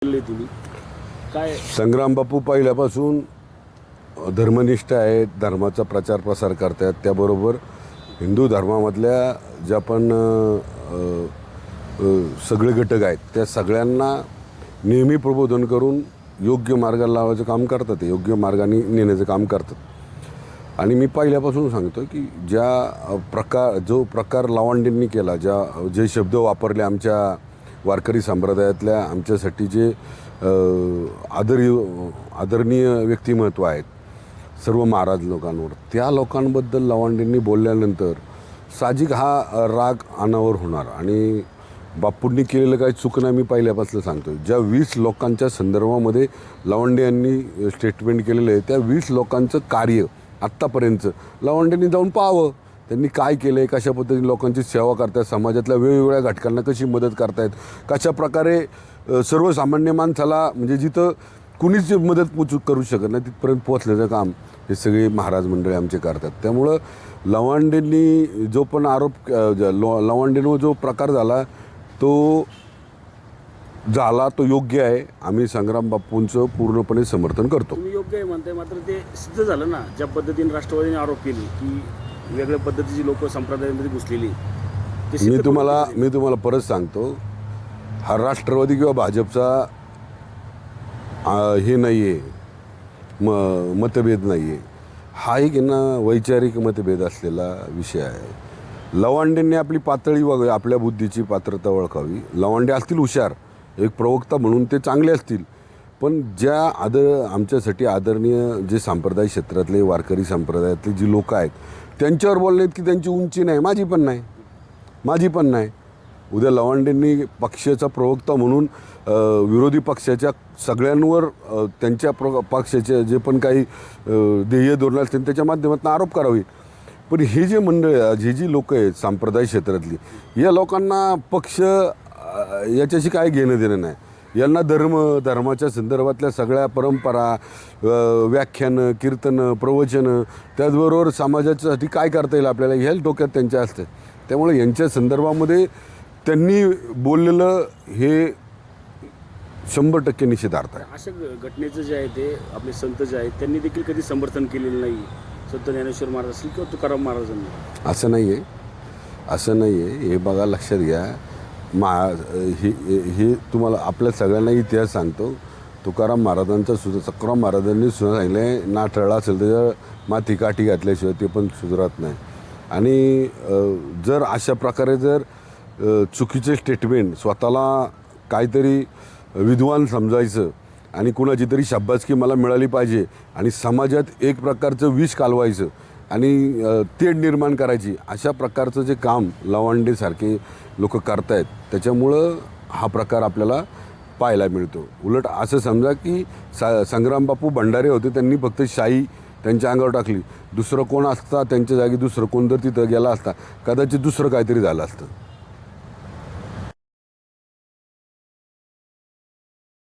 तुम्ही काय संग्राम बापू पहिल्यापासून धर्मनिष्ठ आहेत, धर्माचा प्रचार प्रसार करतात. त्याबरोबर हिंदू धर्मामधल्या ज्या पण सगळे घटक आहेत त्या सगळ्यांना नेहमी प्रबोधन करून योग्य मार्गाला लावायचं काम करतात, ते योग्य मार्गाने नेण्याचं काम करतात. आणि मी पहिल्यापासून सांगतो की जो प्रकार लावंडेंनी केला, जे शब्द वापरले आमच्या वारकरी संप्रदायातल्या आमच्यासाठी जे आदरणीय व्यक्तिमत्व आहेत सर्व महाराज लोकांवर, त्या लोकांबद्दल लावंडेंनी बोलल्यानंतर साहजिक हा राग अनावर होणार. आणि बापूंनी केलेलं काही चूक नाही, मी पहिल्यापासून सांगतो. ज्या 20 लोकांच्या संदर्भामध्ये लावंडे यांनी स्टेटमेंट केलेलं आहे, त्या 20 लोकांचं कार्य आत्तापर्यंतचं लावंडेंनी जाऊन पाहावं. त्यांनी काय केलं आहे, कशा पद्धतीने लोकांची सेवा करतात, समाजातल्या वेगवेगळ्या घटकांना कशी मदत करतायत, कशा प्रकारे सर्वसामान्य माणसाला म्हणजे जिथं कुणीच मदत करू शकत नाही तिथपर्यंत पोहोचल्याचं काम हे सगळे महाराज मंडळी आमचे करतात. त्यामुळं लावंडेंनी जो पण आरोप लावंडेंवर जो प्रकार झाला तो योग्य आहे. आम्ही संग्राम बापूंचं पूर्णपणे समर्थन करतो. तुम्ही योग्य आहे म्हणताय, मात्र ते सिद्ध झालं ना ज्या पद्धतीने राष्ट्रवादीने आरोप केले की वेगळ्या पद्धतीची लोक संप्रदायामध्ये घुसलेली. मी तुम्हाला परत सांगतो, हा राष्ट्रवादी किंवा भाजपचा हे नाही आहे, मतभेद नाही आहे. हा एक ना वैचारिक मतभेद असलेला विषय आहे. लवांडेंनी आपली पातळी बघावी, आपल्या बुद्धीची पात्रता ओळखावी. लवांडे असतील हुशार, एक प्रवक्ता म्हणून ते चांगले असतील, पण आमच्यासाठी आदरणीय जे संप्रदाय क्षेत्रातले वारकरी संप्रदायातले जी लोक आहेत त्यांच्यावर बोललेत की त्यांची उंची नाही, माझी पण नाही. उद्या लवांडेंनी पक्षाचा प्रवक्ता म्हणून विरोधी पक्षाच्या सगळ्यांवर त्यांच्या पक्षाचे जे पण काही ध्येय धोरणं असतील त्याच्या माध्यमातून आरोप करावे. पण हे जे मंडळ, जी लोकं आहेत संप्रदाय क्षेत्रातली, या लोकांना पक्ष याच्याशी काय घेणं देणं नाही. यांना धर्माच्या संदर्भातल्या सगळ्या परंपरा, व्याख्यानं, कीर्तनं, प्रवचनं, त्याचबरोबर समाजाच्यासाठी काय करता येईल आपल्याला ह्या डोक्यात त्यांच्या असते. त्यामुळे यांच्या संदर्भामध्ये त्यांनी बोललेलं हे 100% निषेधार्थ आहे. अशा घटनेचं जे आहे ते आपले संत जे आहेत त्यांनी देखील कधी समर्थन केलेलं नाही. संत ज्ञानेश्वर महाराज असतील किंवा तुकाराम महाराजांनी. असं नाही आहे. हे बघा, लक्षात घ्या. हे तुम्हाला आपल्या सगळ्यांना इतिहास सांगतो. तुकाराम महाराजांचा तुकाराम महाराजांनी सुद्धा सांगितलं, ना टळला असेल तर माती काठी घातल्याशिवाय ते पण सुधारत नाही. आणि जर अशा प्रकारे जर चुकीचे स्टेटमेंट, स्वतःला काहीतरी विद्वान समजायचं आणि कुणाची तरी शाबासकी मला मिळाली पाहिजे आणि समाजात एक प्रकारचं विष कालवायचं आणि तेढ निर्माण करायची, अशा प्रकारचं जे काम लावंडेसारखे लोक करतायत त्याच्यामुळं हा प्रकार आपल्याला पाहायला मिळतो. उलट असं समजा की संग्राम बापू भंडारे होते, त्यांनी फक्त शाई त्यांच्या अंगावर टाकली. दुसरं कोण असता त्यांच्या जागी, दुसरं कोण जर तिथं गेला असता कदाचित दुसरं काहीतरी झालं असतं.